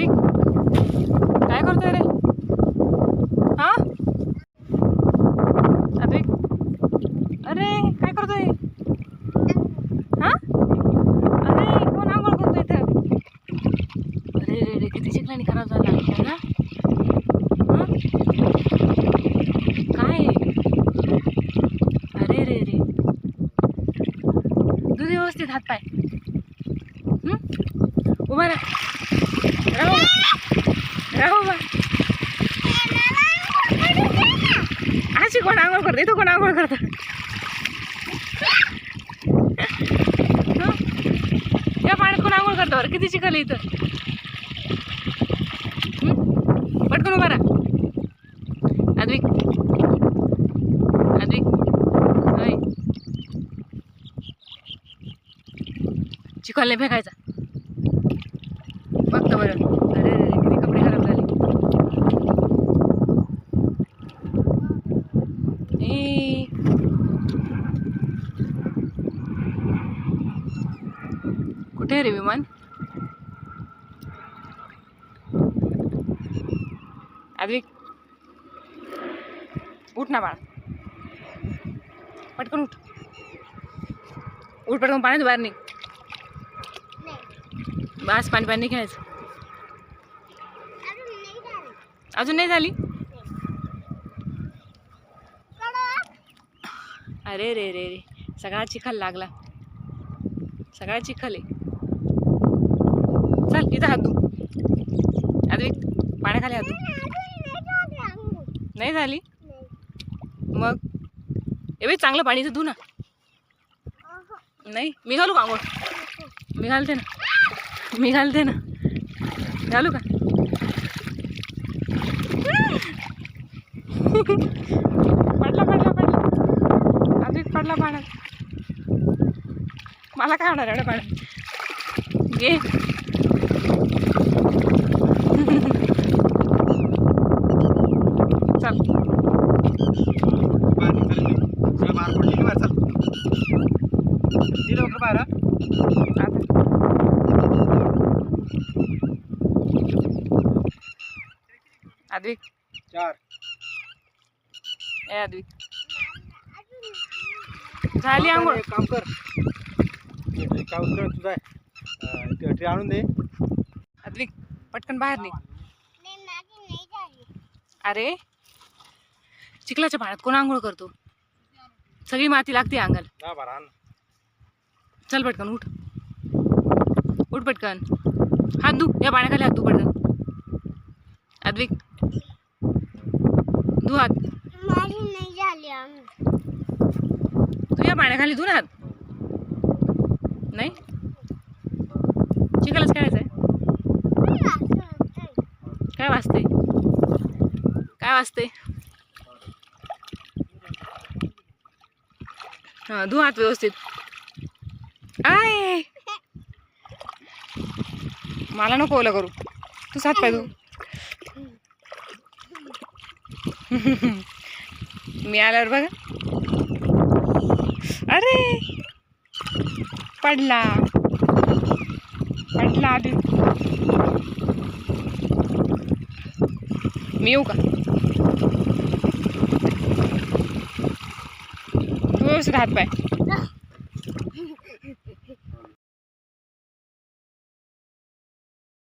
अद्विक काय करतोय रे? हा अद्विक, अरे काय करतोय? हा अरे कोण आंघोळ करतोय इथं? अरे रे रे किती चिखलाने खराब झाला ना. काय? अरे रे रे तुझे व्यवस्थित हात पाय. उभा राहू बा. अशी कोण आंघोळ करते? इथं कोण आंघोळ करत? या पाण्यात कोण आंघोळ करतं? बरं किती चिखल आहे इथं. पटकन उभा राहा. अद्विक अद्विक होय चिखल नाही फेकायचा. बघतं बरं. अरे किती कपडे खराब झाले. कुठे आहे रे विमान? अद्विक उठ ना बाळा, पटकन उठ. उठ पटकन पाण्यात बाहेर निघ. बस पाणी खेळायचं. अजून नाही झाली? अरे रे रे रे सगळा चिखल लागला. सगळा चिखल आहे. चल इथं हात धु. अद्विक पाण्याखाली हात धु. नाही झाली? मग ए बाई चांगलं पाणी धु ना. नाही मी घालू का आंघोळ? मी घालते ना. घालू का? पडला अद्विक पडला पाण्यात. मला काय होणार एवढ्या पाण्यात? घे. चल अद्विक 4 ए अद्विक झाली आंघोळ. काम कर तुझा ट्रे आणून दे. अद्विक पटकन बाहेर निघ. अरे चिखलाच्या पाण्यात कोण आंघोळ करतो? सगळी माती लागते अंगाला. चल पटकन उठ पटकन. हात धु. या पाण्याखाली हात धु पटकन. अद्विक धु हात. तू या पाण्याखाली धु ना हात. नाही चिखलच खेळायचंय. काय वाजते? हा धु हात व्यवस्थित. आय मला नको ओलं करू. तू हात पाय धु. मी आल्यावर बघा. अरे पडला आधी. मी येऊ का? तू व्यवस्थित हात पाय.